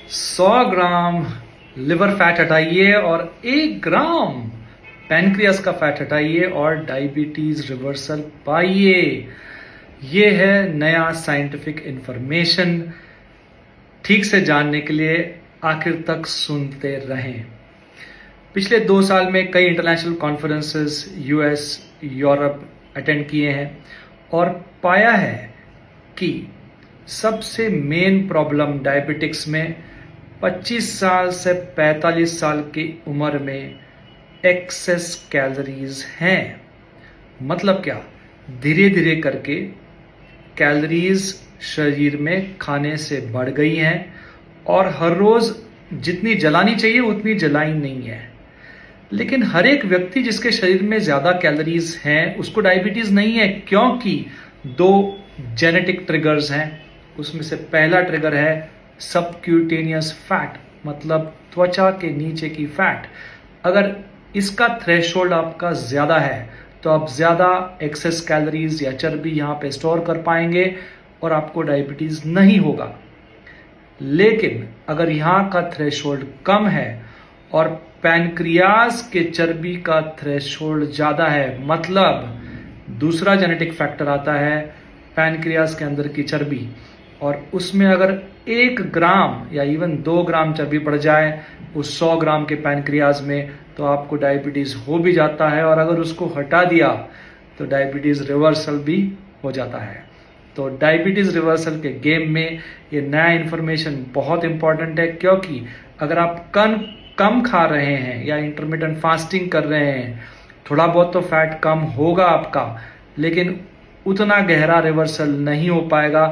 100 ग्राम liver fat हटाइए और 1 ग्राम pancreas का फैट हटाइए और डायबिटीज रिवर्सल पाइए। ये है नया साइंटिफिक इंफॉर्मेशन। ठीक से जानने के लिए आखिर तक सुनते रहें। पिछले 2 साल में कई international conferences US Europe attend किए हैं और पाया है कि सबसे मेन प्रॉब्लम डायबिटिक्स में 25 साल से 45 साल की उम्र में एक्सेस कैलोरीज हैं। मतलब क्या? धीरे धीरे करके कैलोरीज शरीर में खाने से बढ़ गई हैं और हर रोज जितनी जलानी चाहिए उतनी जलाई नहीं है। लेकिन हर एक व्यक्ति जिसके शरीर में ज्यादा कैलोरीज हैं उसको डायबिटीज नहीं है, क्योंकि 2 जेनेटिक ट्रिगर्स हैं। उसमें से पहला ट्रिगर है सबक्यूटेनियस फैट, मतलब त्वचा के नीचे की फैट। अगर इसका थ्रेशोल्ड आपका ज्यादा है तो आप ज्यादा एक्सेस कैलोरीज या चर्बी यहां पे स्टोर कर पाएंगे और आपको डायबिटीज नहीं होगा। लेकिन अगर यहां का थ्रेशोल्ड कम है और पैनक्रियास के चर्बी का थ्रेशोल्ड ज्यादा है, मतलब दूसरा जेनेटिक फैक्टर आता है पैनक्रियास के अंदर की चर्बी, और उसमें अगर 1 ग्राम या इवन 2 ग्राम चर्बी बढ़ जाए उस 100 ग्राम के पैनक्रियास में तो आपको डायबिटीज हो भी जाता है। और अगर उसको हटा दिया तो डायबिटीज रिवर्सल भी हो जाता है। तो डायबिटीज रिवर्सल के गेम में ये नया इंफॉर्मेशन बहुत इंपॉर्टेंट है, क्योंकि अगर आप कम खा रहे हैं या इंटरमिटेंट फास्टिंग कर रहे हैं, थोड़ा बहुत तो फैट कम होगा आपका, लेकिन उतना गहरा रिवर्सल नहीं हो पाएगा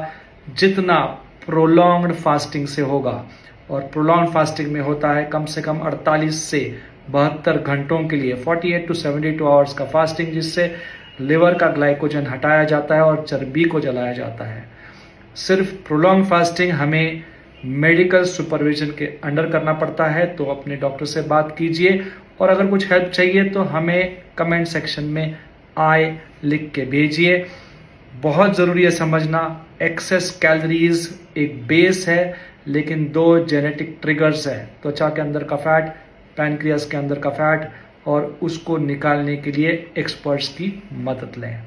जितना प्रोलॉन्ग्ड फास्टिंग से होगा। और प्रोलॉन्ग फास्टिंग में होता है कम से कम 48 से 72 घंटों के लिए, 48 to 72 आवर्स का फास्टिंग, जिससे लिवर का ग्लाइकोजन हटाया जाता है और चर्बी को जलाया जाता है। सिर्फ प्रोलॉन्ग फास्टिंग हमें मेडिकल सुपरविजन के अंडर करना पड़ता है। तो अपने डॉक्टर से बात कीजिए और अगर कुछ हेल्प चाहिए तो हमें कमेंट सेक्शन में आए लिख के भेजिए। बहुत ज़रूरी है समझना, एक्सेस कैलोरीज एक बेस है, लेकिन 2 जेनेटिक ट्रिगर्स है, त्वचा के अंदर का फैट, पैनक्रियास के अंदर का फैट, और उसको निकालने के लिए एक्सपर्ट्स की मदद लें।